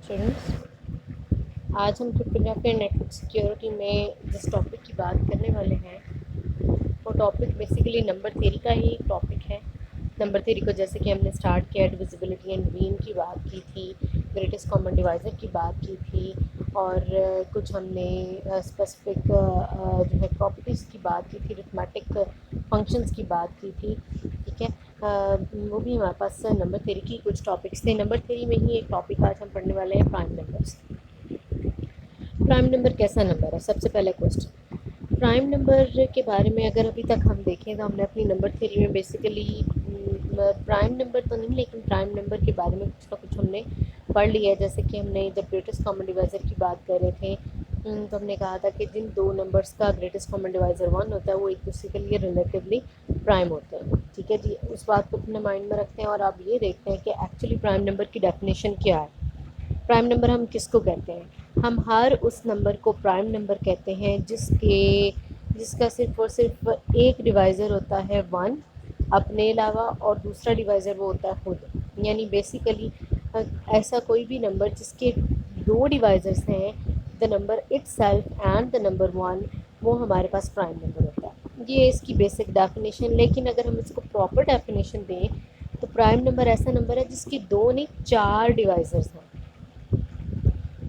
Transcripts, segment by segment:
Students, आज हम cryptography and network security में जिस टॉपिक की बात करने वाले हैं वो टॉपिक बेसिकली नंबर थ्योरी का ही टॉपिक है। नंबर थ्योरी को जैसे कि हमने स्टार्ट किया, डिविजिबिलिटी एंड मीन की बात की थी, ग्रेटेस्ट कॉमन डिवाइज़र की बात की थी और कुछ हमने स्पेसिफिक जो है प्रॉपर्टीज़ की बात की थी, अरिथमेटिक फंक्शंस की बात की थी। ठीक है, वो भी हमारे पास नंबर थ्योरी की कुछ टॉपिक्स थे। नंबर थ्योरी में ही एक टॉपिक आज हम पढ़ने वाले हैं, प्राइम नंबर्स। प्राइम नंबर कैसा नंबर है? सबसे पहला क्वेश्चन, प्राइम नंबर के बारे में अगर अभी तक हम देखें तो हमने अपनी नंबर थ्योरी में बेसिकली प्राइम नंबर तो नहीं लेकिन प्राइम नंबर के बारे में कुछ ना कुछ हमने पढ़ लिया है। जैसे कि हमने जब ग्रेटेस्ट कॉमन डिवाइज़र की बात कर रहे थे तो हमने कहा था कि जिन दो नंबर्स का ग्रेटेस्ट कॉमन डिवाइज़र 1 होता है वो एक दूसरे के लिए रिलेटिवली प्राइम होते हैं। ठीक है जी, उस बात को अपने माइंड में रखते हैं और आप ये देखते हैं कि एक्चुअली प्राइम नंबर की डेफिनेशन क्या है। प्राइम नंबर हम किसको कहते हैं? हम हर उस नंबर को प्राइम नंबर कहते हैं जिसका सिर्फ और सिर्फ एक डिवाइज़र होता है 1 अपने अलावा, और दूसरा डिवाइज़र वो होता है खुद। यानी बेसिकली ऐसा कोई भी नंबर जिसके दो डिवाइज़र्स हैं, the number itself and the number 1, वो हमारे पास प्राइम नंबर होता है। ये इसकी बेसिक डेफिनेशन। लेकिन अगर हम इसको प्रॉपर डेफिनेशन दें तो प्राइम नंबर ऐसा नंबर है जिसकी दो नहीं 4 डिवाइज़र्स हैं।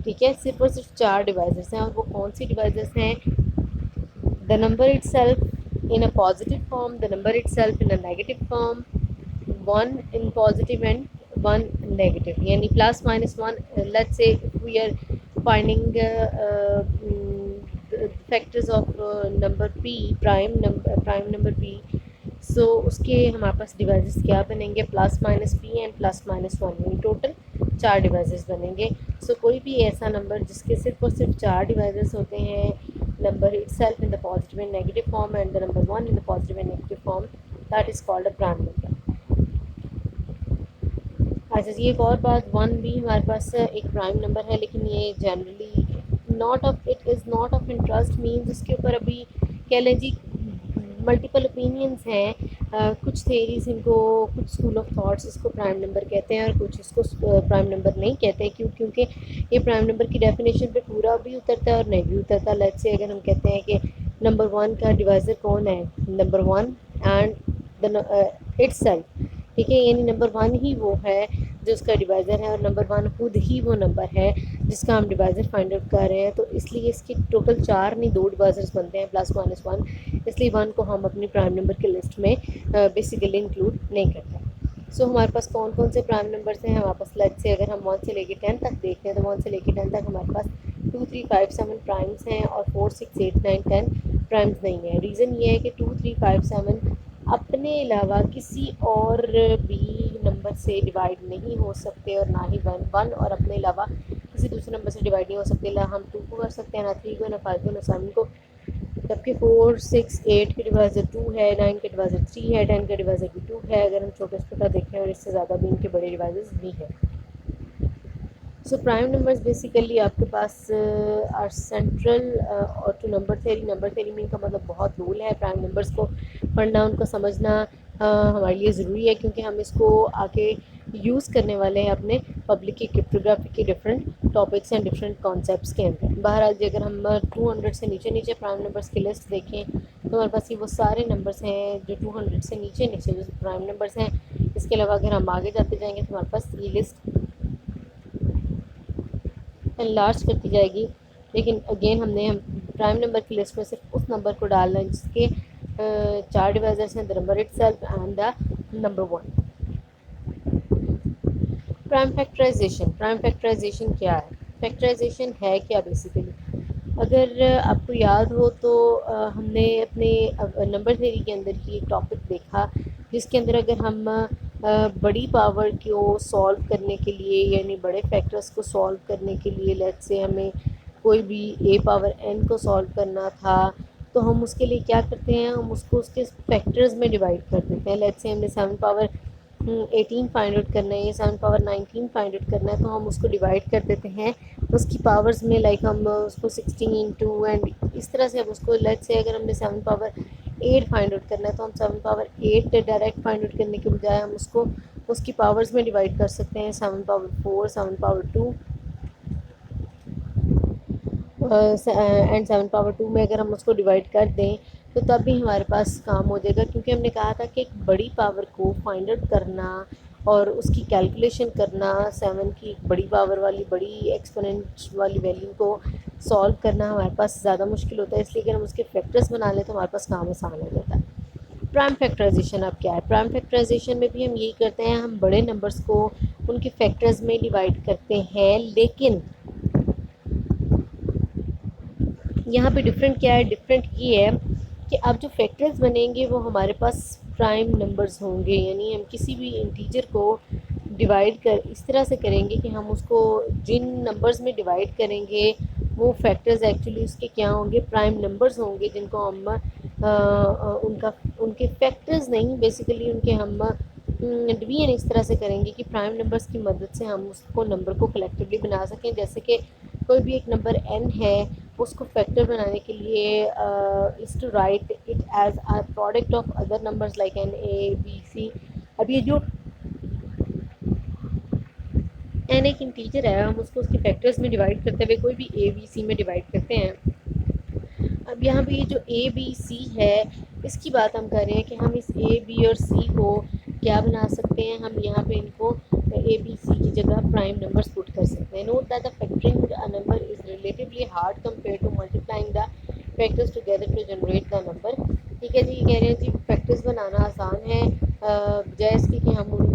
ठीक है, सिर्फ और सिर्फ 4 डिवाइसेस हैं। और वो कौन सी डिवाइसेस हैं? The number itself in a positive form, the number itself in a negative form, 1 in positive and 1 negative, यानी plus minus 1। Let's say we are finding factors of number p, prime number p। So उसके हमारे पास divisors क्या बनेंगे? Plus minus p and plus minus 1, यानी total 4 devices बनेंगे। सो कोई भी ऐसा नंबर जिसके सिर्फ और सिर्फ 4 डिवाइसेस होते हैं, number itself in the positive and negative form and the number 1 in the positive and negative form, that is called a prime number. अच्छा जी, एक और बात, 1 भी हमारे पास एक प्राइम नंबर है, लेकिन ये generally not of it is not of interest, means इसके ऊपर अभी कह लें जी मल्टीपल ओपिनियंस हैं। कुछ थेरीज इनको, कुछ स्कूल ऑफ थॉट्स इसको प्राइम नंबर कहते हैं और कुछ इसको प्राइम नंबर नहीं कहते। क्योंकि ये प्राइम नंबर की डेफिनेशन पे पूरा भी उतरता है और नहीं भी उतरता। लेट्स से अगर हम कहते हैं कि नंबर 1 का डिवाइज़र कौन है? Number 1 and the itself. ठीक है, यानी नंबर 1 ही वो है जो उसका डिवाइज़र है और नंबर 1 खुद ही वो नंबर है जिसका हम डिवाइज़र फाइंड आउट कर रहे हैं। तो इसलिए इसके टोटल 4 नहीं 2 डिवाइज़र्स बनते हैं, प्लस माइनस 1। इसलिए 1 को हम अपनी प्राइम नंबर की लिस्ट में बेसिकली इंक्लूड नहीं करते। सो हमारे पास कौन कौन से प्राइम नंबर्स हैं? हमारे पास लेट्स से अगर हम 1 से लेकर 10 तक देखते हैं तो 1 से लेकर 10 तक हमारे पास 2, 3, 5, 7 प्राइम्स हैं और 4, 6, 8, 9, 10 प्राइम्स नहीं है। रीज़न ये है कि 2, 3, 5, 7 अपने अलावा किसी और भी नंबर से डिवाइड नहीं हो सकते और ना ही 1 और अपने अलावा किसी दूसरे नंबर से डिवाइड नहीं हो सकते। ना हम 2 को कर सकते हैं, ना 3 को, ना 5 को, ना 7 को। जबकि 4, 6, 8 के डिवाइज़र 2 है, 9 के डिवाइज़र 3 है, 10 के डिवाइज़र भी 2 है, अगर हम छोटे से छोटा देखें, और इससे ज़्यादा भी इनके बड़े डिवाइसेस भी हैं। सो प्राइम नंबर्स बेसिकली आपके पास आर सेंट्रल और to number theory. Number theory में इनका मतलब बहुत रोल है। प्राइम नंबर्स को पढ़ना, उनको समझना हमारे लिए ज़रूरी है क्योंकि हम इसको आगे यूज़ करने वाले हैं अपने पब्लिक की क्रिप्टोग्राफी के different topics and different concepts के अंदर। बहरहाल अगर हम 200 से नीचे नीचे प्राइम नंबर्स की लिस्ट देखें तो हमारे पास ये वो सारे नंबर्स हैं जो 200 से नीचे नीचे जो प्राइम नंबर्स हैं। इसके अलावा अगर हम आगे जाते जाएंगे तो हमारे पास ये लिस्ट एनलार्ज करती जाएगी। लेकिन अगेन हमने प्राइम नंबर की लिस्ट में सिर्फ उस नंबर को डालना है जिसके 4 डिवाइजर्स हैं, the number itself and the number 1। Prime factorization क्या है? फैक्टराइजेशन है क्या बेसिकली? अगर आपको याद हो तो हमने अपने नंबर थ्योरी के अंदर ही एक टॉपिक देखा जिसके अंदर अगर हम बड़ी पावर को सॉल्व करने के लिए, यानी बड़े फैक्टर्स को सॉल्व करने के लिए, लेट्स से हमें कोई भी a पावर n को सॉल्व करना था तो हम उसके लिए क्या करते हैं? हम उसको उसके फैक्टर्स में डिवाइड कर देते हैं। लेट्स से हमने 7 पावर 18 फाइंड आउट करना है या 7 पावर 19 फाइंड आउट करना है तो हम उसको डिवाइड कर देते हैं उसकी पावर्स में। लाइक हम उसको 16 इंटू एंड इस तरह से हम उसको, लेट्स से अगर हमने 7 पावर 8 फाइंड आउट करना है तो हम 7 पावर 8 डायरेक्ट फाइंड आउट करने के बजाय हम उसको उसकी पावर्स में डिवाइड कर सकते हैं। 7 पावर 4, 7 पावर 2 एंड 7 पावर 2 में अगर हम उसको डिवाइड कर दें तो तब भी हमारे पास काम हो जाएगा, क्योंकि हमने कहा था कि एक बड़ी पावर को फाइंड आउट करना और उसकी कैलकुलेशन करना, 7 की एक बड़ी पावर वाली बड़ी एक्सपोनेंट वाली वैल्यू को सॉल्व करना हमारे पास ज़्यादा मुश्किल होता है। इसलिए अगर हम उसके फैक्टर्स बना लें तो हमारे पास काम आसान हो जाता है। प्राइम फैक्टराइजेशन अब क्या है? प्राइम फैक्टराइजेशन में भी हम यही करते हैं, हम बड़े नंबर्स को उनके फैक्टर्स में डिवाइड करते हैं, लेकिन यहाँ पे डिफरेंट क्या है? डिफरेंट ये है कि अब जो फैक्टर्स बनेंगे वो हमारे पास प्राइम नंबर्स होंगे, यानी हम किसी भी इंटीजर को डिवाइड कर इस तरह से करेंगे कि हम उसको जिन नंबर्स में डिवाइड करेंगे वो फैक्टर्स एक्चुअली उसके क्या होंगे? प्राइम नंबर्स होंगे, जिनको हम उनका उनके फैक्टर्स नहीं, बेसिकली उनके हम डिवीजन इस तरह से करेंगे कि प्राइम नंबर्स की मदद से हम उसको नंबर को कलेक्टिवली बना सकें। जैसे कि कोई भी एक नंबर n है, उसको फैक्टर बनाने के लिए is to write it as a product of other numbers like n a b c। अब ये जो n एक इंटीजर है, हम उसको उसके फैक्टर्स में डिवाइड करते हुए कोई भी a b c में डिवाइड करते हैं। अब यहाँ पे ये जो ए बी सी है, इसकी बात हम कर रहे हैं कि हम इस ए बी और सी को क्या बना सकते हैं? हम यहाँ पे इनको ए बी सी की जगह प्राइम नंबर्स पुट कर सकते हैं। Note that the factoring a number is relatively hard compare to multiplying the factors together to generate the number. ठीक है जी, ये कह रहे हैं जी फैक्टर्स बनाना आसान है बजाय इसके कि हम उन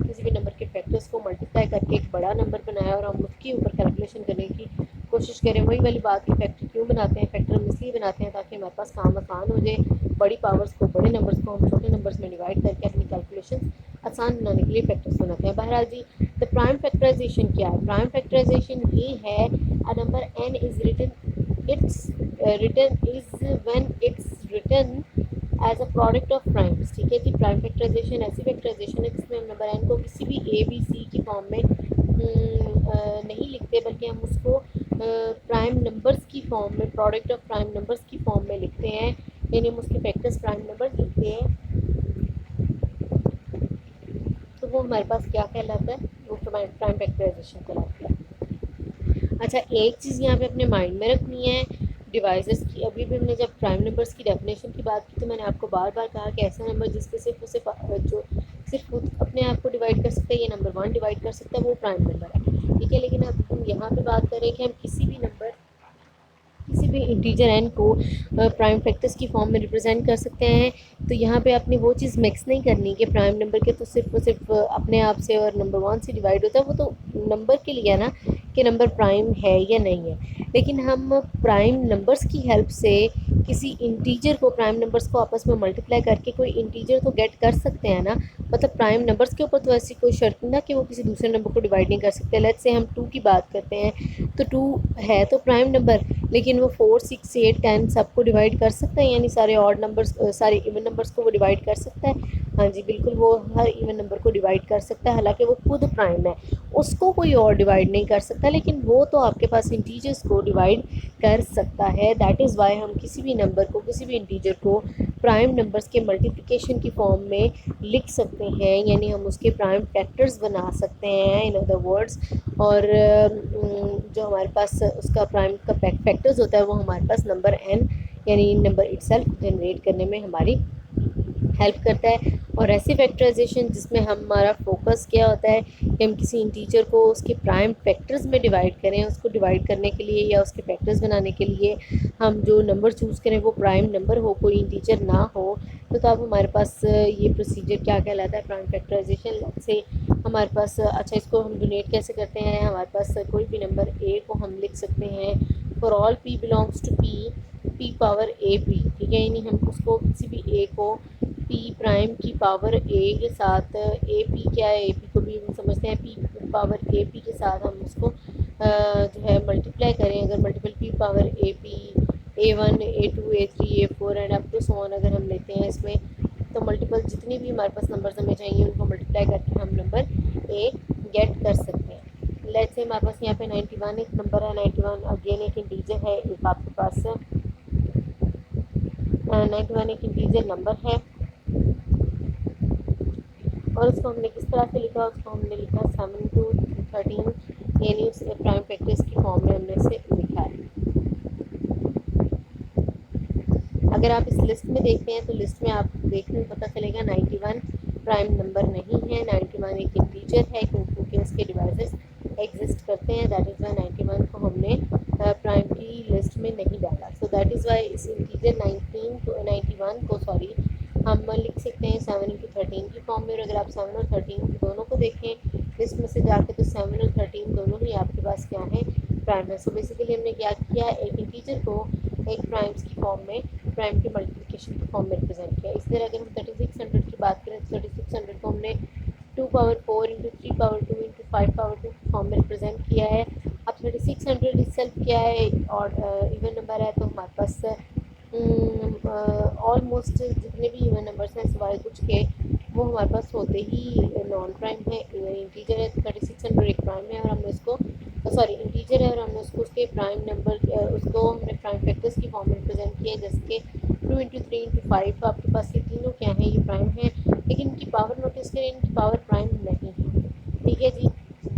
किसी भी नंबर के फैक्टर्स को मल्टीप्लाई करके एक बड़ा नंबर बनाए और हम उसके ऊपर कैलकुलेशन करने की कोशिश करें। वही वाली बात कि फैक्टर क्यों बनाते हैं? फैक्टर हम इसलिए बनाते हैं ताकि हमारे पास काम आसान हो जाए, बड़ी पावर्स को बड़े नंबर्स को हम छोटे नंबर्स में डिवाइड करके अपनी कैलकुलेशन आसान बनाने के लिए फैक्टर्स बनाते हैं। बहरहाल जी, द प्राइम फैक्टराइजेशन क्या है? प्राइम फैक्टराइजेशन ये है a number n is written as a product of primes. ठीक है जी, प्राइम फैक्टराइजेशन ऐसी फैक्टराइजेशन है जिसमें हम नंबर n को किसी भी ए बी सी की फॉर्म में नहीं लिखते, बल्कि हम उसको प्राइम नंबर्स की फॉर्म में, प्रोडक्ट ऑफ प्राइम नंबर्स की फॉर्म में लिखते हैं, यानी हम उसके फैक्टर्स प्राइम नंबर्स लिखते हैं। तो वो हमारे पास क्या कहलाता है? वो प्राइम फैक्टराइजेशन कहलाता है। अच्छा, एक चीज़ यहाँ पे अपने माइंड में रखनी है डिवाइसेस की। अभी भी हमने जब प्राइम नंबर्स की डेफिनेशन की बात की तो मैंने आपको बार बार कहा कि ऐसा नंबर जिसके सिर्फ उसे जो सिर्फ खुद अपने आप को डिवाइड कर सकता है, ये नंबर 1 डिवाइड कर सकता है, वो प्राइम नंबर है। ठीक है, लेकिन अब हम यहाँ पे बात करें कि हम किसी भी इंटीजर n को प्राइम फैक्टर्स की फॉर्म में रिप्रेजेंट कर सकते हैं। तो यहाँ पे आपने वो चीज़ मिक्स नहीं करनी कि प्राइम नंबर के तो सिर्फ अपने आप से और नंबर 1 से डिवाइड होता है, वो तो नंबर के लिए है ना कि नंबर प्राइम है या नहीं है। लेकिन हम प्राइम नंबर्स की हेल्प से किसी इंटीजर को, प्राइम नंबर्स को आपस में मल्टीप्लाई करके कोई इंटीजर तो गेट कर सकते हैं ना। मतलब प्राइम नंबर्स के ऊपर तो ऐसी कोई शर्त नहीं ना कि वो किसी दूसरे नंबर को डिवाइड नहीं कर सकते। लेट्स से हम 2 की बात करते हैं तो 2 है तो प्राइम नंबर, लेकिन वो 4 6 8 10 सबको डिवाइड कर सकता है, यानी सारे ऑड नंबर्स, सारे इवन नंबर्स को वो डिवाइड कर सकता है। हाँ जी बिल्कुल, वो हर इवन नंबर को डिवाइड कर सकता है, हालांकि वो खुद प्राइम है, उसको कोई और डिवाइड नहीं कर सकता, लेकिन वो तो आपके पास इंटीजर्स को डिवाइड कर सकता है। दैट इज़ वाई हम किसी भी नंबर को, किसी भी इंटीजर को प्राइम नंबर्स के मल्टीप्लिकेशन की फॉर्म में लिख सकते हैं, यानी हम उसके प्राइम फैक्टर्स बना सकते हैं इन अदर वर्ड्स। और जो हमारे पास उसका प्राइम का फैक्टर्स होता है वो हमारे पास नंबर n यानी नंबर इटसेल्फ जनरेट करने में हमारी हेल्प करता है। और ऐसी फैक्टराइजेशन जिसमें हमारा फोकस क्या होता है कि हम किसी इंटीजर को उसके प्राइम फैक्टर्स में डिवाइड करें, उसको डिवाइड करने के लिए या उसके फैक्टर्स बनाने के लिए हम जो नंबर चूज़ करें वो प्राइम नंबर हो, कोई इंटीजर ना हो। तो अब हमारे पास ये प्रोसीजर क्या कहलाता है? प्राइम फैक्टराइजेशन से हमारे पास अच्छा, इसको हम डोनेट कैसे करते हैं? हमारे पास कोई भी नंबर a को हम लिख सकते हैं for all p belongs to p power a p। ठीक है, यानी हम उसको किसी भी a को p प्राइम की पावर a के साथ, ए पी क्या है, ए पी को भी हम समझते हैं p पावर ए पी के साथ हम उसको जो है मल्टीप्लाई करें। अगर multiple p power a p a1 a2 a3 a4 and up to so on अगर हम लेते हैं इसमें, तो मल्टीपल जितनी भी हमारे पास नंबर्स हमें चाहिए उनको मल्टीप्लाई करके हम नंबर ए गेट कर सकते हैं। लेट्स से हमारे पास यहाँ पे 91 एक नंबर है, 91 अगेन एक इंटीजर है, एक आपके पास 91 एक इंटीजर नंबर है और उसको हमने किस तरह से लिखा? उसको हमने लिखा 7 to 13, यानी उसके प्राइम फैक्टर्स की फॉर्म में हमने इसे लिखा है। अगर आप इस लिस्ट में देखते हैं तो लिस्ट में आप देखने में पता चलेगा 91 प्राइम नंबर नहीं है। 91 एक इंटीजर है क्योंकि उसके डिवाइसेस एग्जिस्ट करते हैं। दैट इज़ वाई 91 को हमने प्राइम की लिस्ट में नहीं डाला। सो दैट इज़ वाई इस इंटीजर 91 को हम लिख सकते हैं 7 इंटू 13 की फॉर्म में। और अगर आप 7 और 13 दोनों को देखें लिस्ट में से जाके तो 7 और 13 दोनों ही आपके पास क्या है, प्राइम है। सो बेसिकली हमने क्या किया, एक इंटीजर को एक प्राइम्स की फॉर्म में, प्राइम के मल्टीप्लिकेशन की फॉर्म में रिप्रेजेंट किया। इस तरह अगर हम 3600 की बात करें तो 3600 को हमने 2 power 4 into 3 power 2 into 5 power 2 की फॉर्म में रिप्रेजेंट किया है। अब 3600 इटसेल्फ क्या है, और इवन नंबर है तो हमारे पास ऑलमोस्ट जितने भी इवन नंबर्स हैं सिवाय कुछ के वो हमारे पास होते ही नॉन प्राइम है। इंटीजर है 3600 एक प्राइम है और हमने उसको इंटीजर है और हमने उसके प्राइम नंबर उसको हमने प्राइम फैक्टर्स की फॉर्म में रिप्रेजेंट किया है। जैसे कि 2 इंटू 3 इंटू 5 आपके पास ये तीनों क्या हैं, ये प्राइम है, लेकिन इनकी पावर नोटिस करें, इनकी पावर प्राइम नहीं है। ठीक है जी,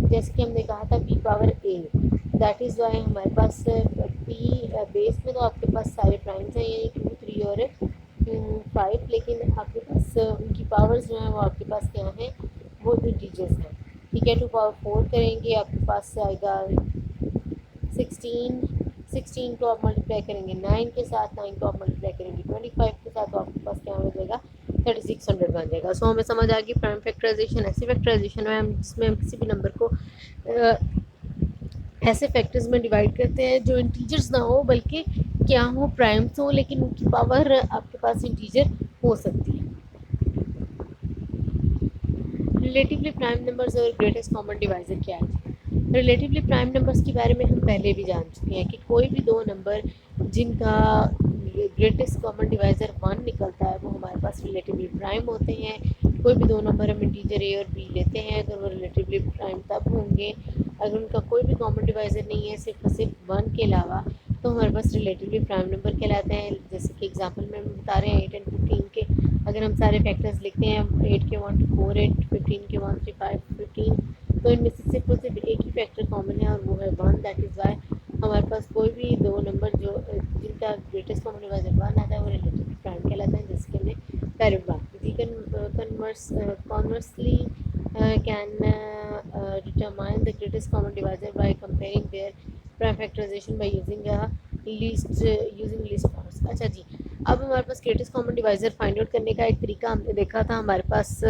जैसे कि हमने कहा था p power a, that is why हमारे पास p बेस में तो आपके पास सारे प्राइम्स हैं, यानी 2 3 और 5, लेकिन आपके पास उनकी पावर्स जो हैं वो आपके पास क्या हैं, वो इंटीजर्स हैं। ठीक है, 2 पावर 4 करेंगे आपके पास आएगा 16 को आप मल्टीप्लाई करेंगे 9 के साथ, 9 को आप मल्टीप्लाई करेंगे 25 के साथ, तो आपके पास क्या हो जाएगा, 3600 बन जाएगा। सो हमें समझ आ गई प्राइम फैक्टराइजेशन ऐसी फैक्टराइजेशन है जिसमें हम किसी भी नंबर को ऐसे फैक्टर्स में डिवाइड करते हैं जो इंटीजर्स ना हो बल्कि क्या हो, प्राइम्स हो, लेकिन उनकी पावर आपके पास इंटीजर हो सकती है। रिलेटिवली प्राइम नंबर्स और ग्रेटेस्ट कॉमन डिवाइज़र क्या है। रिलेटिवली प्राइम नंबर्स के बारे में हम पहले भी जान चुके हैं कि कोई भी दो नंबर जिनका ग्रेटेस्ट कॉमन डिवाइज़र 1 निकलता है वो हमारे पास रिलेटिवली प्राइम होते हैं। कोई भी दो नंबर हम इंटीजर ए और बी लेते हैं, अगर वो रिलेटिवली प्राइम तब होंगे अगर उनका कोई भी कॉमन डिवाइज़र नहीं है सिर्फ 1 के अलावा, तो हमारे पास रिलेटिवली प्राइम नंबर कहलाते हैं। जैसे कि एग्जांपल में हम बता रहे हैं 8 एंड 15 के, अगर हम सारे फैक्टर्स लिखते हैं 8 के 1 2 4 8, 15 के 1 3 5 15, तो इनमें से सिर्फ एक ही फैक्टर कॉमन है और वो है 1। दैट इज़ वाई हमारे पास कोई भी दो नंबर जो जिनका ग्रेटेस्ट कॉमन डिवाइज़र 1 आता है वो रिलेटिवली प्राइम कहलाता है, जिसके हमने पहले बात की थी। Conversely can determine the greatest common divisor by comparing their prime factorization by using least counts. अच्छा जी, अब हमारे पास greatest common divisor find out करने का एक तरीका हमने देखा था। हमारे पास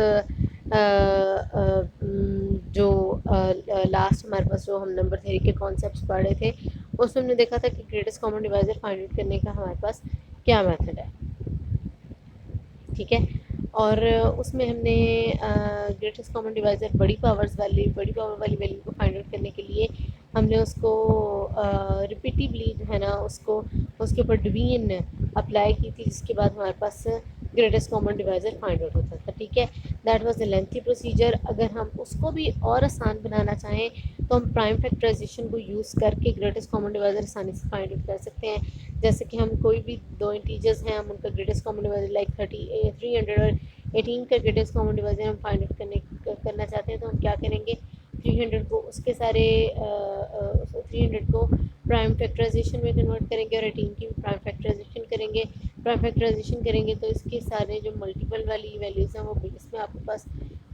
जो लास्ट हमारे पास जो हम नंबर थ्योरी के कॉन्सेप्ट्स पढ़े थे उसमें हमने देखा था कि greatest common divisor find out करने का हमारे पास क्या मेथड है। ठीक है, और उसमें हमने ग्रेटेस्ट कॉमन डिवाइज़र बड़ी पावर वाली वैल्यू को फाइंड आउट करने के लिए हमने उसको रिपीटिवली जो है ना उसको उसके ऊपर डिवीजन अप्लाई की थी, जिसके बाद हमारे पास greatest common divisor find out होता था। ठीक है, that was the lengthy procedure. अगर हम उसको भी और आसान बनाना चाहें तो हम प्राइम फैक्टराइजेशन को यूज़ करके ग्रेटेस्ट कॉमन डिवाइज़र आसानी से फाइंड आउट कर सकते हैं। जैसे कि हम कोई भी दो इंटीजर्स हैं, हम उनका ग्रेटेस्ट कॉमन डिवाइज़र लाइक 300 और 18 का ग्रेटेस्ट कॉमन डिवाइज़र हम फाइंड आउट करना चाहते हैं, तो हम क्या करेंगे, 300 को उसके सारे 300 को प्राइम फैक्टराइजेशन में कन्वर्ट करेंगे और 18 की भी प्राइम फैक्टराइजेशन करेंगे। प्राइम फैक्टराइजेशन करेंगे तो इसके सारे जो मल्टीपल वाली वैल्यूज़ हैं वो बेस में आपके पास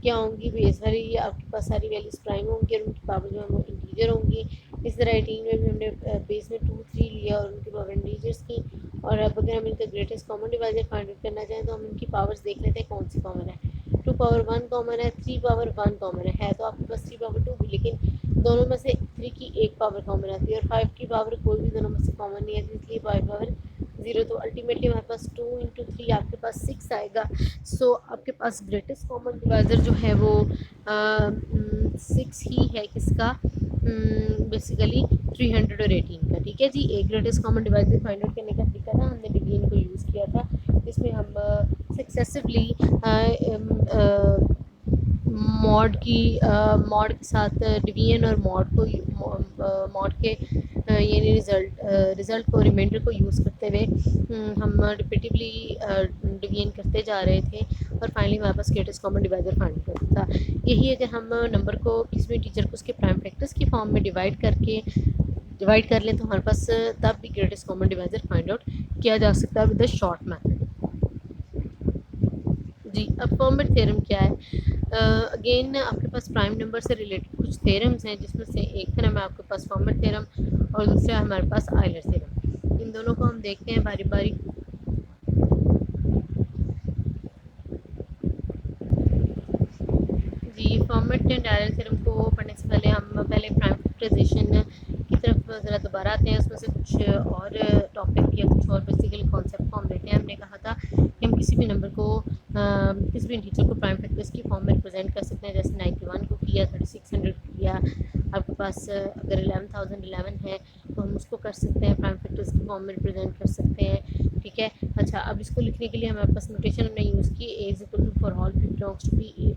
क्या होंगी, बेस वाली आपके पास सारी वैल्यूज़ प्राइम होंगी और उनकी पावर जो है वो इंटीजर होंगी। इस तरह 18 में भी हमने बेस में 2 3 लिया और उनकी पावर इंटीजर्स की। और अब अगर हम इनका greatest common divisor find out करना चाहें तो हम इनकी पावर्स देख लेते हैं कौन सी कॉमन है। 2 पावर 1 कॉमन है, 3 पावर 1 कॉमन है तो आपके पास 3 पावर 2 भी, लेकिन दोनों में से 3 की एक पावर कॉमन आती है और 5 की पावर कोई भी दोनों में से कॉमन नहीं है, इसलिए 5 पावर 0, तो अल्टीमेटली हमारे पास 2 इंटू 3 आपके पास 6 आएगा। सो आपके पास ग्रेटेस्ट कॉमन डिवाइज़र जो है वो 6 ही है, किसका, बेसिकली 300 और 18 का। ठीक है जी, एक greatest common divisor find out करने का तरीका था, हमने डिवीजन को यूज़ किया था, इसमें हम सक्सेसिवली मॉड के साथ डिवीजन और मॉड के यानी रिज़ल्ट को रिमाइंडर को यूज़ करते हुए हम रिपीटिवली डिवीजन करते जा रहे थे और फाइनली हमारे पास ग्रेटेस्ट कॉमन डिवाइज़र फाइंड करता था। यही अगर हम नंबर को किसी भी टीचर को उसके प्राइम फैक्टर्स की फॉर्म में डिवाइड करके डिवाइड कर लें तो हमारे पास तब भी greatest common divisor find out किया जा सकता है विद द शॉर्ट मेथड। जी, अब फॉर्मेट थ्योरम क्या है? अगेन आपके पास प्राइम नंबर से रिलेटेड कुछ थ्योरम्स हैं, जिसमें से एक थ्योरम है आपके पास फॉर्मेट थ्योरम और दूसरा है हमारे पास आयलर थ्योरम। इन दोनों को हम देखते हैं बारी बारी। जी, फॉर्मेट एंड आयलर थ्योरम को पढ़ने से पहले हम पहले प्राइम फैक्टराइजेशन की तरफ ज़रा दोबारा आते हैं। उसमें से कुछ और टॉपिक या कुछ और बेसिकली कॉन्सेप्ट को हम लेते हैं। हमने कहा था कि हम किसी भी नंबर को किसी भी इंटीजर को प्राइम फैक्टर्स की फॉर्म में रिप्रेजेंट कर सकते हैं, जैसे 91 को किया, 3600 किया, आपके पास अगर 11,011 है तो हम उसको कर सकते हैं प्राइम फैक्टर्स की फॉर्म में रिप्रेजेंट कर सकते हैं। ठीक है, अच्छा, अब इसको लिखने के लिए हमारे पास नोटेशन हमने यूज़ की a is equal to for all p belongs to p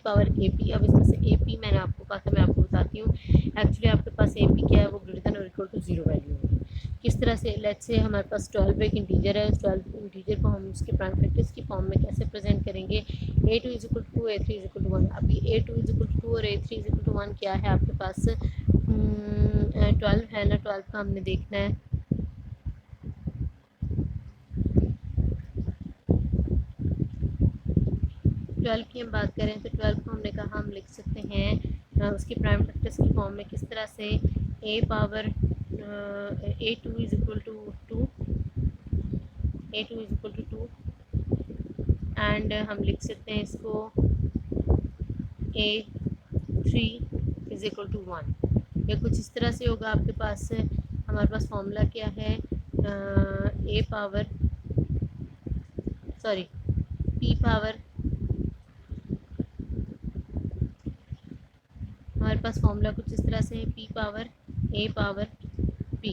power a p. अब इसमें से ए पी मैंने आपको कहा था, मैं आपको बताती हूँ। एक्चुअली आपके पास ए पी क्या है, वो ग्रेटर देन और इक्वल टू 0 वैल्यू होगी। किस तरह से? लेट्स से हमारे पास 12 एक इंटीजर है, 12 इंटीजर को हम उसके प्राइम फैक्टर्स की फॉर्म में कैसे प्रेजेंट करेंगे? A two is equal to a three is equal to 1। अभी a two is equal to 2 और a three is equal to 1 क्या है आपके पास? 12 है ना, 12 का हमने देखना है। 12 की हम बात करें तो 12 को हमने कहा हम लिख सकते हैं उसकी प्राइम फैक्टर्स की फॉर्म में किस तरह से? A power a two is equal to 2, a two is equal to 2 and हम लिख सकते हैं इसको a three is equal to 1। ये कुछ इस तरह से होगा आपके पास। हमारे पास फॉर्मूला क्या है? A power sorry P power, हमारे पास फॉर्मूला कुछ इस तरह से है, पी पावर ए पावर पी।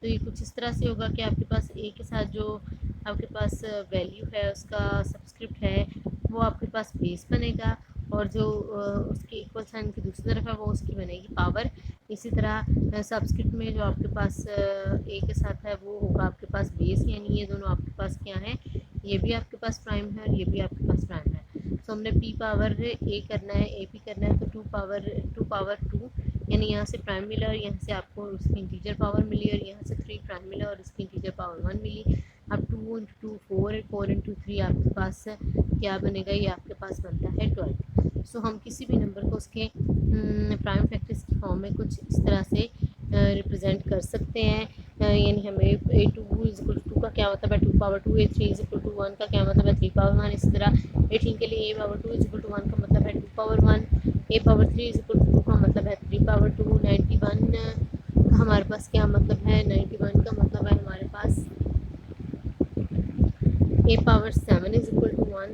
तो ये कुछ इस तरह से होगा कि आपके पास ए के साथ जो आपके पास वैल्यू है उसका सब्सक्रिप्ट है वो आपके पास बेस बनेगा, और जो उसके इक्वल साइन की दूसरी तरफ है वो उसकी बनेगी पावर। इसी तरह सब्सक्रिप्ट में जो आपके पास ए के साथ है वो होगा आपके पास बेस, यानी ये दोनों आपके पास क्या है? ये भी आपके पास प्राइम है और ये भी आपके पास प्राइम है। तो हमने पी पावर ए करना है, ए पी करना है, तो 2 पावर 2 यानी यहाँ से प्राइम मिला और यहाँ से आपको उसकी इंटीजर पावर मिली, और यहाँ से 3 प्राइम मिला और इसकी इंटीजर पावर 1 मिली। अब 2 इंटू 2 4, 4 इंटू 3 आपके पास क्या बनेगा? ये आपके पास बनता है 12। सो हम किसी भी नंबर को उसके प्राइम फैक्टर्स की फॉर्म में कुछ इस तरह से रिप्रेजेंट कर सकते हैं। यानी हमें a two is equal to का क्या मतलब है? 2 power 2, a three is equal to 1 का क्या मतलब है? 3 पावर 1। इसी तरह 18 के लिए a power 2 is equal to 1 का मतलब है 2 power 1, a power 3 is equal to 2 का मतलब है 3 पावर 2। 91 का हमारे पास क्या मतलब है? 91 का मतलब है हमारे पास a power 7 is equal to 1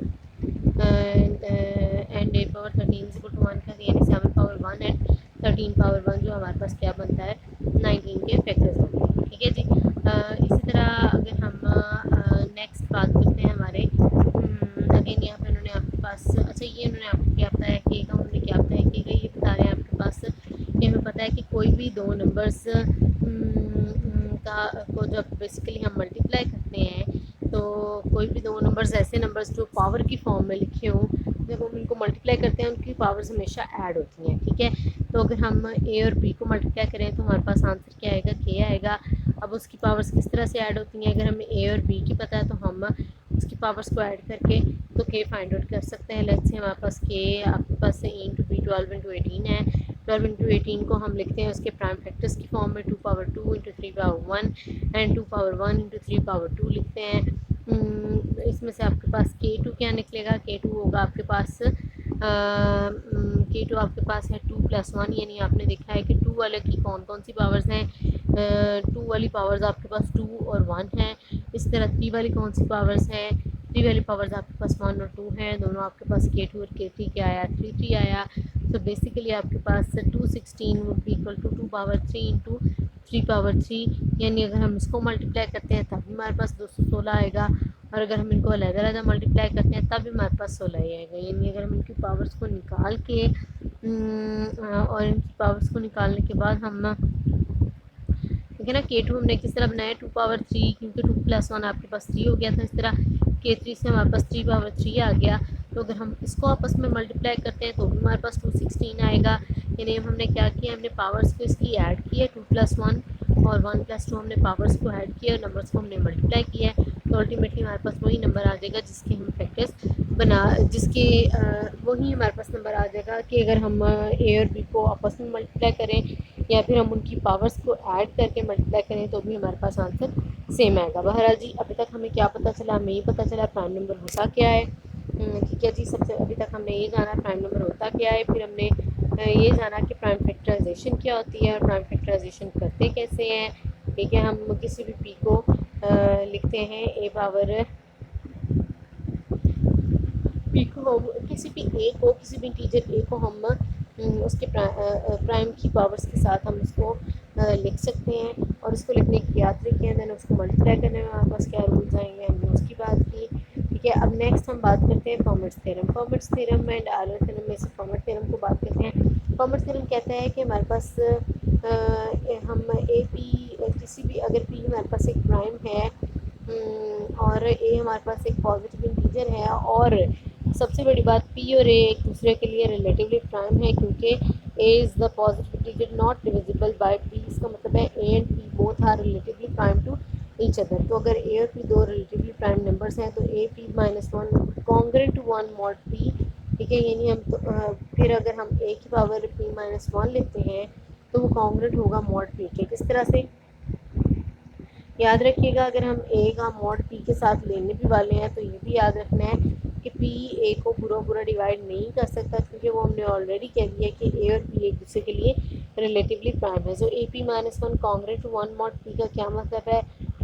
and a power 13 is equal to 1 का, यानी 7 पावर 1 एंड 13 पावर 1 जो हमारे पास क्या बनता है? 19 के फैक्टर्स बनते हैं। ठीक है जी। इसी तरह अगर हम नेक्स्ट बात करते हैं हमारे अगेन यहाँ पे उन्होंने आपके पास, अच्छा ये उन्होंने आपको क्या बताया कि उन्होंने क्या बताया कि ये बता रहे हैं आपके पास कि हमें पता है कि कोई भी दो नंबर्स का को जब बेसिकली हम मल्टीप्लाई करते हैं तो कोई भी दो नंबर्स ऐसे नंबर्स जो पावर की फॉर्म में लिखे हों, जब हम इनको मल्टीप्लाई करते हैं उनकी पावर्स हमेशा ऐड होती हैं। ठीक है, तो अगर हम ए और बी को मल्टीप्लाई करें तो हमारे पास आंसर क्या आएगा? के आएगा। अब उसकी पावर्स किस तरह से ऐड होती हैं? अगर हमें ए और बी की पता है तो हम उसकी पावर्स को ऐड करके तो के फाइंड आउट कर सकते हैं। लेट्स से हमारे पास के आपके पास ए इंटू बी 12 इंटू 18 है। 12 इंटू 18 को हम लिखते हैं उसके प्राइम फैक्टर्स की फॉर्म में 2 power 2 into 3 power 1 and 2 power 1 into 3 power 2 लिखते हैं। इसमें से आपके पास K2 क्या निकलेगा? K2 होगा आपके पास K2 आपके पास है 2 + 1, यानी आपने देखा है कि 2 वाले की कौन कौन सी पावर्स हैं? 2 वाली पावर्स आपके पास 2 और 1 है। इस तरह 3 वाली कौन सी पावर्स हैं? 3 वाली पावर्स आपके पास 1 और 2 हैं। दोनों आपके पास K2 और K3 क्या आया? 3 3 आया। तो बेसिकली आपके पास 216 would be equal to 2 power 3 into 3 power 3, यानी अगर हम इसको मल्टीप्लाई करते हैं तब भी हमारे पास 216 आएगा, और अगर हम इनको अलग-अलग मल्टीप्लाई करते हैं तब भी हमारे पास 16 ही आएगा। यानी अगर हम इनकी पावर्स को निकाल के और इनकी पावर्स को निकालने के बाद हम ठीक है ना, K2 हमने किस तरह बनाया? 2 पावर 3, क्योंकि 2 + 1 आपके पास 3 हो गया था। इस तरह K3 से हमारे पास 3 पावर 3 आ गया। तो अगर हम इसको आपस में मल्टीप्लाई करते हैं तो भी हमारे पास 216 आएगा। यानी अब हमने क्या किया, हमने पावर्स को इसकी ऐड किया 2+1 और 1+2 हमने पावर्स को ऐड किया और नंबर्स को हमने मल्टीप्लाई किया है, तो अल्टीमेटली हमारे पास वही नंबर आ जाएगा जिसके हम फैक्टर्स बना जिसके वही हमारे पास नंबर आ जाएगा कि अगर हम ए और बी को आपस में मल्टीप्लाई करें या फिर हम उनकी पावर्स को ऐड करके मल्टीप्लाई करें तो भी हमारे पास आंसर सेम आएगा। बहरहाल जी अभी तक हमें क्या पता चला, हमें ये पता चला प्राइम नंबर होता क्या है। ठीक है जी, सबसे अभी तक हमने ये जाना प्राइम नंबर होता क्या है, फिर हमने ये जाना कि प्राइम फैक्टराइजेशन क्या होती है और प्राइम फैक्टराइजेशन करते कैसे हैं। ठीक है, हम किसी भी पी को लिखते हैं ए पावर पी को, किसी भी ए को, किसी भी इंटीजर ए को हम उसके प्राइम की पावर्स के साथ हम उसको लिख सकते हैं और उसको लिखने की क्या तरीके हैं, देन उसको मल्टीप्लाई करने में हमारे पास क्या रूल्स आएंगे, हमने उसकी बात की। ठीक है, अब नेक्स्ट हम बात करते हैं formats theorem. Formats theorem and Euler theorem में से फॉर्मेट थ्योरम को बात करते हैं। फॉर्मेट थ्योरम कहता है कि हमारे पास हम ए पी किसी भी, अगर पी हमारे पास एक प्राइम है और ए हमारे पास एक पॉजिटिव इंटीजर है और सबसे बड़ी बात पी और ए एक दूसरे के लिए रिलेटिवली प्राइम है क्योंकि a is the positive integer not divisible by p. इसका मतलब है a and p both are relatively prime to each other. तो अगर ए और पी दो रिलेटिवली प्राइम नंबर्स हैं तो a p -1 congruent to 1 mod p. ठीक है, यानी हम फिर अगर हम ए की पावर p-1 लेते हैं तो वो कॉन्ग्रेंट होगा मॉड पी के। किस तरह से, याद रखिएगा, अगर हम ए का मॉड पी के साथ लेने भी वाले हैं तो ये भी याद रखना है कि पी ए को पूरा पूरा डिवाइड नहीं कर सकता क्योंकि वो हमने ऑलरेडी कह दिया कि ए और पी एक दूसरे के लिए रिलेटिवली प्राइम है। So a p -1 congruent to 1 mod p का क्या मतलब है,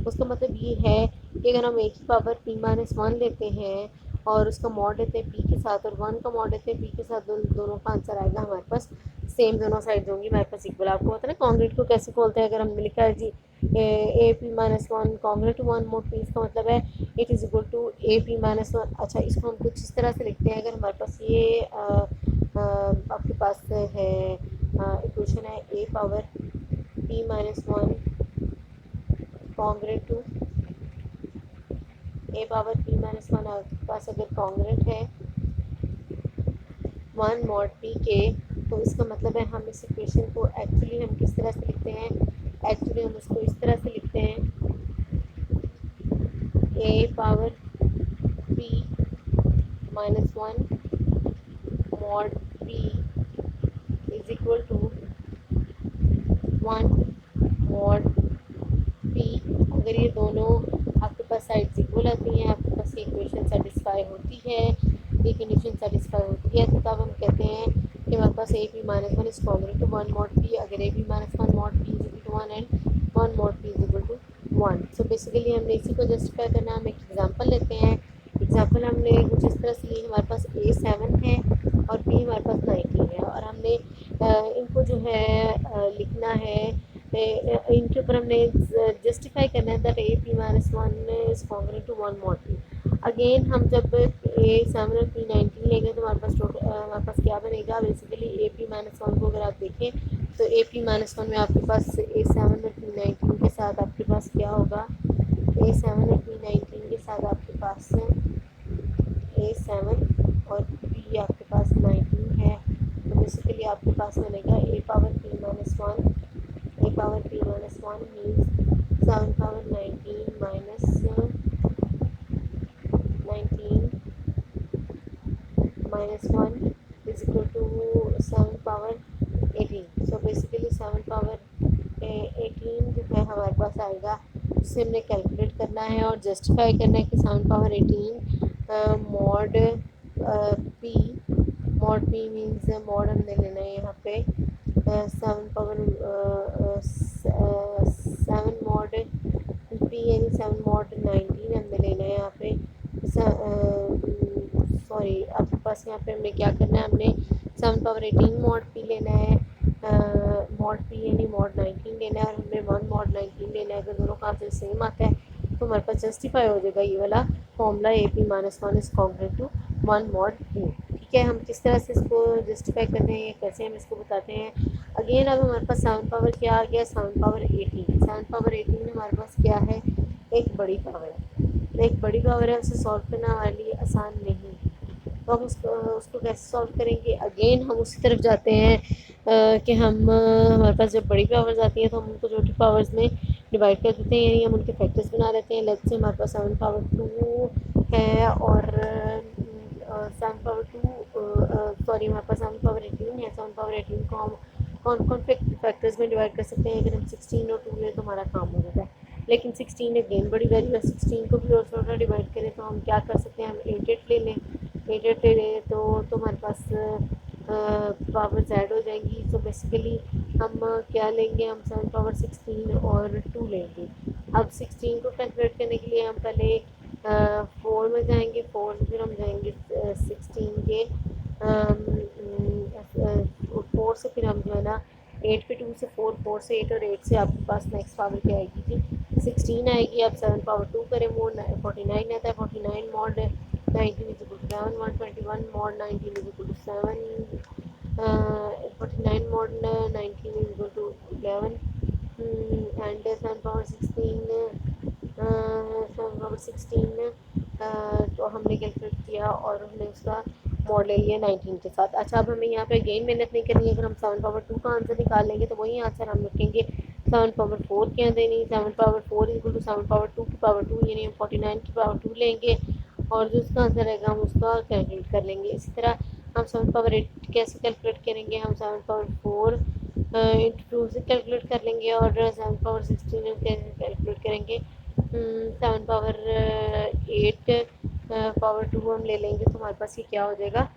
उसका मतलब ये है कि अगर हम ए की पावर p-1 लेते हैं और उसका मॉड लेते हैं पी के साथ और 1 का मॉड लेते हैं पी के साथ, दोनों का आंसर आएगा हमारे पास सेम, दोनों साइड होंगी हमारे पास इक्वल। आपको पता है ना कॉन्ग्रेंट को कैसे खोलते हैं, अगर हमने लिखा है जी a p -1 congruent to 1 mod p, इसका मतलब है it is equal to a p -1। अच्छा, इसको हम कुछ इस तरह से लिखते हैं, अगर हमारे पास ये आपके पास है इक्वेशन है a power p-1 congruent to a power p-1 आपके पास अगर कॉन्ग्रेंट है 1 मॉड पी के, तो इसका मतलब है हम इस इक्वेशन को एक्चुअली हम किस तरह से लिखते हैं, एक्चुअली हम उसको इस तरह से लिखते हैं a power p-1 mod p is equal to 1 mod p। अगर ये दोनों आपके पास साइड्स इक्वल आती हैं, आपके पास ये इक्वेशन सेटिस्फाई होती है, ये कंडीशन सेटिस्फाई होती है, तो तब हम कहते हैं कि हमारे पास a p -1 is congruent to 1 mod p. अगर a p -1 mod p is equal to 1 and 1 mod p is equal to 1। So basically हमने इसी को जस्टिफाई करना है। हम एक एग्जांपल लेते हैं। एग्जांपल हमने कुछ इस तरह से ली, हमारे पास ए 7 है और बी हमारे पास 19 है और हमने इनको जो है लिखना है, इनके ऊपर हमने जस्टिफाई करना है that a p -1 is congruent to 1 mod p. Again हम जब ए 7 और p-19 लेंगे तो हमारे पास हमारे पास क्या बनेगा, बेसिकली ए पी -1 को अगर आप देखें तो ए पी -1 में आपके पास ए 7 और p-19 के साथ आपके पास क्या होगा, ए 7 और p-19 के साथ आपके पास ए 7 और p आपके पास 19 है, तो बेसिकली आपके पास बनेगा a power p-1 a power p-1 means 7 power 19 minus 19 -1 is equal to 7 power 18। So basically 7 power 18 जो है हमारे पास आएगा, उससे हमने कैलकुलेट करना है और जस्टिफाई करना है कि 7 power 18 mod P means mod हमने लेना है यहाँ पे 7 पावर 7 मॉड पी यानी 7 मॉड 19 हमने लेना है यहाँ पे। सॉरी, आपके पास यहाँ पे हमने क्या करना है, हमने 7 पावर 18 मॉड पी लेना है, मॉड पी यानी मॉड 19 लेना है और हमने 1 मॉड 19 लेना है। अगर दोनों का आंसर सेम आता है तो हमारे पास जस्टिफाई हो जाएगा ये वाला formula a p -1 is congruent to 1 mod p. ठीक है, हम किस तरह से इसको जस्टिफाई करते हैं, कैसे हम इसको बताते हैं। अगेन अब हमारे पास 7 पावर क्या आ गया, 7 पावर 18। 7 पावर 18 हमारे पास क्या है, एक बड़ी पावर है, एक बड़ी पावर है, उसे सॉल्व करना हमारे लिए आसान नहीं। तो हम उसको कैसे सॉल्व करेंगे, अगेन हम उसी तरफ जाते हैं कि हम हमारे पास जब बड़ी पावर्स आती हैं तो हम उनको छोटी पावर्स में डिवाइड कर देते हैं, यानी हम उनके फैक्टर्स बना लेते हैं। लेट्स से हमारे पास 7 पावर 2 है और 7 पावर 2 सॉरी हमारे पास 7 पावर 18 है। 7 पावर 18 को हम कौन कौन फैक्टर्स में डिवाइड कर सकते हैं? अगर हम 16 और 2 लें तो हमारा काम हो जाता है, लेकिन 16 अगेन बड़ी वैल्यू है। 16 को भी और थोड़ा डिवाइड करें तो हम क्या कर सकते हैं? हम 8 ले लें। 8 ले लें तो हमारे पास पावर्स ऐड हो जाएंगी। सो बेसिकली हम क्या लेंगे? हम 7 पावर 16 और 2 लेंगे। अब 16 को कैलकुलेट करने के लिए हम पहले 4 में जाएंगे, 4 से फिर हम जाएंगे 16 के 4 से फिर हम जो है ना 8 पे 2 से 4, 4 से 8 और 8 से आपके पास नेक्स्ट पावर क्या आएगी जी? 16 आएगी। अब 7 पावर 2 करें वो 49 आता है। 49 mod 19 is equal to 7, 121 mod 19 is equal to 7, 49 mod 19 is equal to 11, and 7 power 16 तो हमने कैलकुलेट किया और हमने उसका मॉड ले लिया 19 के साथ। अच्छा, अब हमें यहाँ पे अगेन मेहनत नहीं करनी है। अगर हम 7 पावर 2 का आंसर निकाल लेंगे तो वही आंसर हम रखेंगे 7 पावर 4 के अंदर। नहीं, 7 पावर 4 इक्वल टू 7 पावर 2 की पावर 2, यानी हम 49 की पावर 2 लेंगे और जो उसका आंसर रहेगा हम उसका कैलकुलेट कर लेंगे। इसी तरह हम 7 पावर 8 कैसे कैलकुलेट करेंगे? हम 7 पावर 4 इंटू 2 से कैलकुलेट कर लेंगे और 7 पावर 16 कैसे कैलकुलेट करेंगे? 7 पावर 8 पावर 2 हम ले लेंगे तो हमारे पास ये क्या हो जाएगा?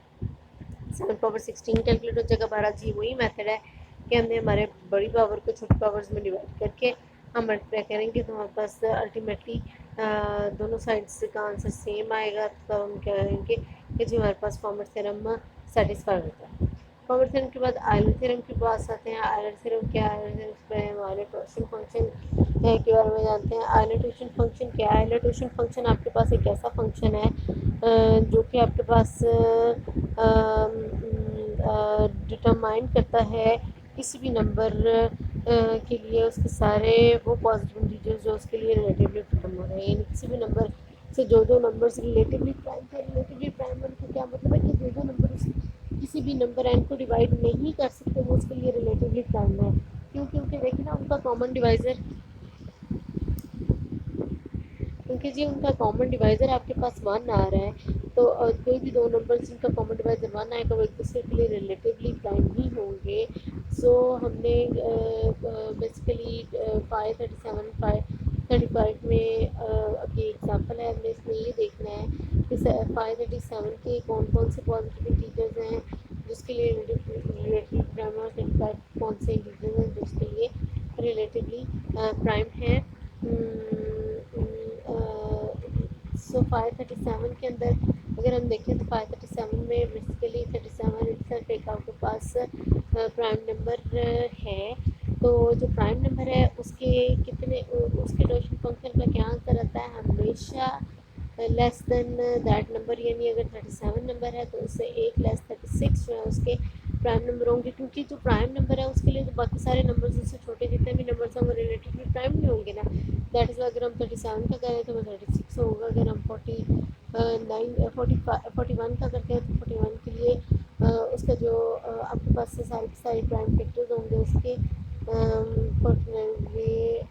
7 पावर 16 कैलकुलेट हो जाएगा। हमारा जी वही मेथड है कि हमने हमारे बड़ी पावर को छोटी पावर्स में डिवाइड करके हम मल्टीप्लाई करेंगे तो हमारे पास अल्टीमेटली दोनों साइड्स का आंसर सेम आएगा। तो हम क्या करेंगे कि जी हमारे पास फॉर्मर थ्योरम सेटिस्फाई होता है। फॉर्मर थ्योरम के बाद आयलर थ्योरम के पास आते हैं। आयलर थ्योरम क्या है? उसमें हमारे टॉर्शन फंक्शन के बारे में जानते हैं। आइलैंडेशन फंक्शन क्या है? आइलैंडेशन फंक्शन आपके पास एक ऐसा फंक्शन है जो कि आपके पास डिटरमाइन करता है किसी भी नंबर के लिए उसके सारे वो पॉजिटिव इंटीजर्स जो उसके लिए रिलेटिवली प्राइम हो रहे हैं। यानी किसी भी नंबर से जो दो नंबर्स रिलेटिवली प्राइम थे, रिलेटिवली प्राइम होने का क्या मतलब है कि जो दो नंबर किसी भी नंबर एन को डिवाइड नहीं कर सकते वो उसके लिए रिलेटिवली प्राइम है। क्यों? क्योंकि देखिए ना, उनका कॉमन डिवाइज़र, क्योंकि जी उनका कॉमन डिवाइज़र आपके पास 1 आ रहा है। तो कोई भी दो नंबर जिनका कॉमन डिवाइज़र 1 आएगा वो एक दूसरे के लिए रिलेटिवली प्राइम ही होंगे। सो हमने बेसिकली 537 535 में अब ये एग्जांपल है, हमने इसमें ये देखना है कि 537 के कौन कौन से पॉजिटिव इंटीजर्स हैं जिसके लिए रिलेटिवली प्राइम, और 35 कौन से इंटीजर्स हैं जिसके लिए रिलेटिवली प्राइम है। सो 537 के अंदर अगर हम देखें तो 537 में बेसिकली 37 इट्सल्फ एक आपके पास प्राइम नंबर है। तो जो प्राइम नंबर है उसके कितने उसके डोशन फंक्शन का क्या आंसर आता है? हमेशा लेस देन दैट नंबर, यानी अगर 37 नंबर है तो उससे एक लेस 36 जो है उसके प्राइम नंबर होंगे। क्योंकि जो प्राइम नंबर है उसके लिए तो बाकी सारे नंबर्स उससे छोटे जितने भी नंबर्स हैं वो रिलेटिवली प्राइम नहीं होंगे ना। दैट इज़ अगर हम 37 का करें तो वो 36 होगा। अगर हम 41 का करते हैं तो 41 के लिए उसका जो आपके पास से सारे के सारे प्राइम फैक्टर्स होंगे उसके ये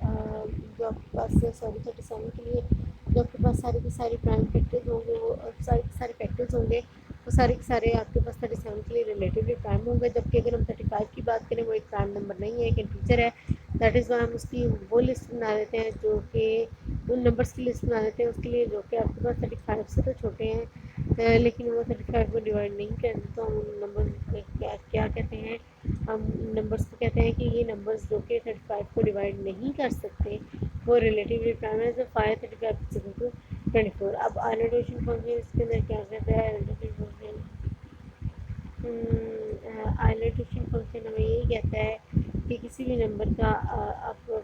जो आपके पास सॉरी 37 के लिए जो आपके पास सारे के सारे प्राइम फैक्टर्स होंगे वो सारे के सारे फैक्टर्स होंगे वो सारे के सारे आपके पास 37 के लिए रिलेटिवली प्राइम होंगे। जबकि अगर हम 35 की बात करें वो एक प्राइम नंबर नहीं है, एक इंटीजर है। दैट इज़ वाई हम उसकी वो लिस्ट बना देते हैं जो कि उन नंबर्स की लिस्ट बना देते हैं उसके लिए जो कि आपके पास 35 से तो छोटे हैं लेकिन वो 35 को डिवाइड नहीं करते। तो हम उन नंबर क्या क्या कहते हैं? हम नंबर्स को कहते हैं कि ये नंबर्स जो कि 35 को डिवाइड नहीं कर सकते वो रिलेटिवली प्राइम है। जो 5 35 अब आइलैंडेशन फंक्शन इसके अंदर क्या कहता है? आइलैंडेशन फंक्शन हमें यही कहता है कि किसी भी नंबर का आप जो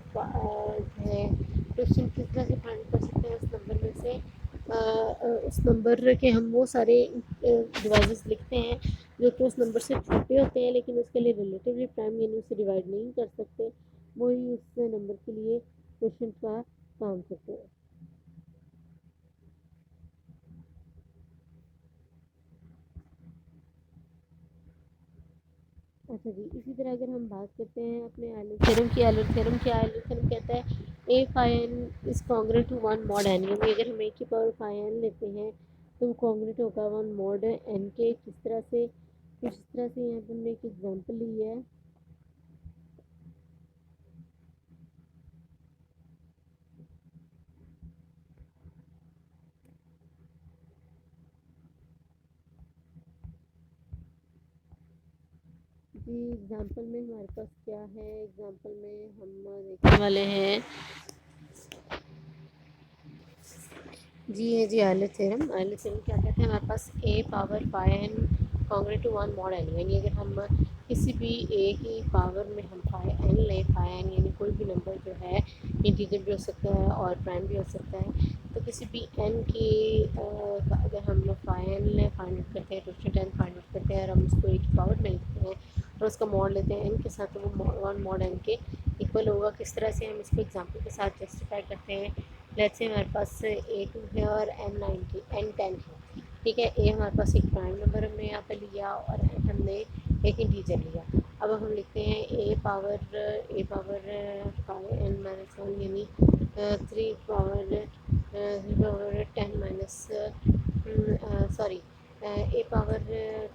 है क्वेश्चन किस तरह से फाइंड कर सकते हैं? उस नंबर में से उस नंबर के हम वो सारे डिवाइसेस लिखते हैं जो कि उस नंबर से छोटे होते हैं लेकिन उसके लिए रिलेटिवली प्राइम यानी उसे डिवाइड नहीं कर सकते, वही उस नंबर के लिए क्वेश्चन का काम करते हैं। अच्छा जी, इसी तरह अगर हम बात करते हैं अपने एलर थ्योरम की, एलर थ्योरम क्या है? एलर थ्योरम कहता है a phi n is congruent to 1 mod n, यानी अगर हम ए की पावर फाई एन लेते हैं तो वो कॉन्ग्रुएंट होगा 1 मॉड एन के। किस तरह से? कुछ इस तरह से। यहाँ पे हमने एक एग्जांपल ली है। जी, एग्जांपल में हमारे पास क्या है? एग्जांपल में हम देखने वाले हैं जी, है जी आयलर थ्योरम। आयलर थ्योरम क्या कहते हैं? हमारे पास a power phi n congruent to 1 mod n, यानी अगर हम किसी भी ए की पावर में हम फाई एन लें, फाई एन यानी कोई भी नंबर जो है इंटीजर भी हो सकता है और प्राइम भी हो सकता है, तो किसी भी एन की अगर हम लोग फाई एन फाइंड आउट करते हैं, टोटल एन फाइंड आउट करते हैं और हम उसको ए की पावर में लेते हैं और उसका मॉड लेते हैं एन के साथ, तो वो 1 मॉड एन के इक्वल होगा। किस तरह से हम इसको एग्जाम्पल के साथ जस्टिफाई करते हैं? लेट्स से हमारे पास A2 है और N10 है, ठीक है। ए हमारे पास एक प्राइम नंबर हमने यहाँ पे लिया और N हमने एक इंटीजर लिया। अब हम लिखते हैं a power five n minus one, यानी 3 power 10 minus sorry a power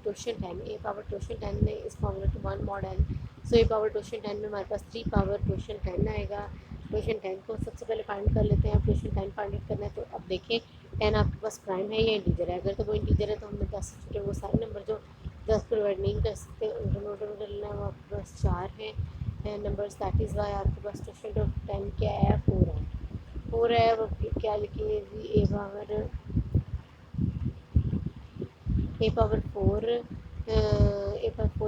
टोशन 10, ए पावर टोशन 10 में इस power to 1 mod n. So a power टोशन 10 में हमारे पास 3 पावर टोशन 10 आएगा। टोशन 10 को सबसे पहले फाइंड कर लेते हैं। टोशन 10 फाइंड आउट करना है तो अब देखें 10 आपके पास प्राइम है या इंटीजर है। अगर तो वो इंटीजर है तो हमने 10 से छोटे वो सारे नंबर जो 10 प्रोवाइड नहीं कर सकते उनको नोट डाउन कर लेना है। वो आपके पास 4 है नंबर्स, दैट इज़ वाई आपके पास टोशन 10 क्या है? 4 है। 4 है, वो क्या लिखेंगे जी? ए पावर 4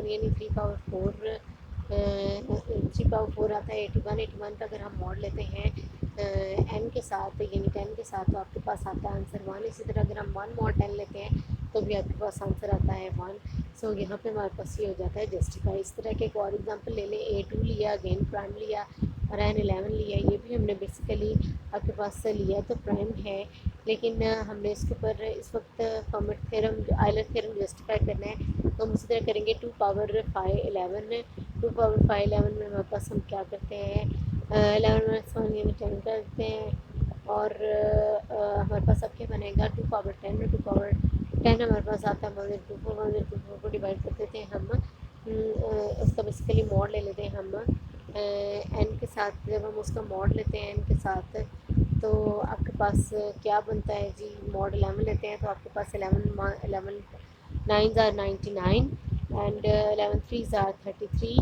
यानी 3 पावर 4 3 पावर 4 आता है 81। 81 का अगर हम मॉड लेते हैं एन के साथ यानी 10 के साथ, तो आपके पास आता है आंसर 1। इसी तरह अगर हम 1 मॉड 10 लेते हैं तो भी आपके पास आंसर आता है 1। सो यहाँ पे हमारे पास ये हो जाता है जस्टिफाई। इस तरह के एक और एग्जांपल ले लें। A2 लिया, अगेन प्राइम लिया और N11 लिया, ये भी हमने बेसिकली आपके पास से लिया तो प्राइम है, लेकिन हमने इसके ऊपर इस वक्त format theorem Euler theorem justify करना है तो हम उसी तरह करेंगे। 2 पावर 5 11 में हमारे पास हम क्या करते हैं? 11 माइनस 1 यानी 10 करते हैं और हमारे पास अब क्या बनेगा? 2 पावर 10 में 2 पावर 10 हमारे पास आता है 1/2 को डिवाइड कर देते हैं हम। उसका बेसिकली मॉड ले लेते हैं हम एन के साथ। जब हम उसका मॉड लेते हैं एन के साथ तो आपके पास क्या बनता है जी? मॉड 11 लेते हैं तो आपके पास 11 9s are 99 and 11 3s are 33।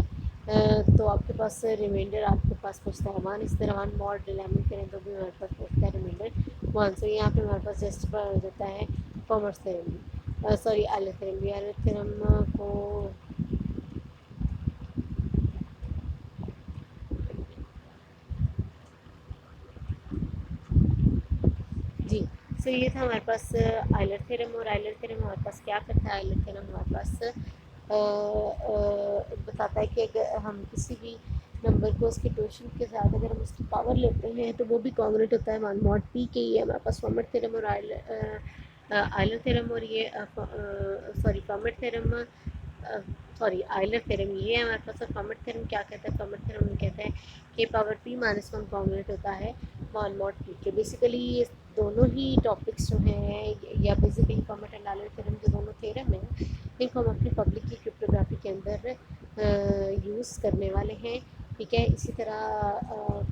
तो आपके पास रिमाइंडर आपके पास बचता है 1। इस तरह 1 मॉड 11 करें तो भी हमारे पास बचता है रिमाइंडर 1। सो यहाँ पे हमारे पास जस्टिफाई हो जाता है कॉमर्स थ्योरम भी, सॉरी आयलर थ्योरम भी। आयलर थ्योरम को जी, सो ये था हमारे पास आयलर थ्योरम। और आयलर थ्योरम हमारे पास क्या करता है? आयलर थ्योरम हमारे पास बताता है कि अगर हम किसी भी नंबर को उसके टोशन के साथ अगर हम उसकी पावर लेते हैं तो वो भी कॉन्ग्रुएंट होता है 1 मॉड पी के। ये हमारे पास फॉर्मेट थ्योरम और आयलर थ्योरम। और ये sorry format theorem sorry Euler theorem ये है हमारे पास। और फॉर्मेट थ्योरम क्या कहता है? फॉर्मेट थ्योरम कहता है कि पावर p माइनस 1 कॉन्ग्रुएंट होता है 1 मॉड पी के। बेसिकली ये दोनों ही टॉपिक्स जो हैं या basically format and Euler theorem जो दोनों थ्योरम हैं इनको हम अपनी पब्लिक की क्रिप्टोग्राफी के अंदर यूज़ करने वाले हैं, ठीक है। इसी तरह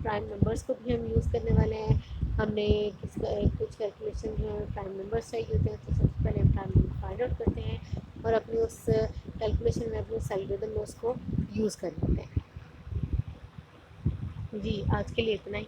प्राइम नंबर्स को भी हम यूज़ करने वाले हैं। हमने कुछ कैलकुलेशन जो है प्राइम नंबर्स चाहिए होते हैं तो सबसे पहले हम प्राइम नंबर फाइंड आउट करते हैं और अपनी उस कैलकुलेशन में अपने उस एल्गोरिथम में उसको यूज़ कर लेते हैं। जी, आज के लिए इतना ही।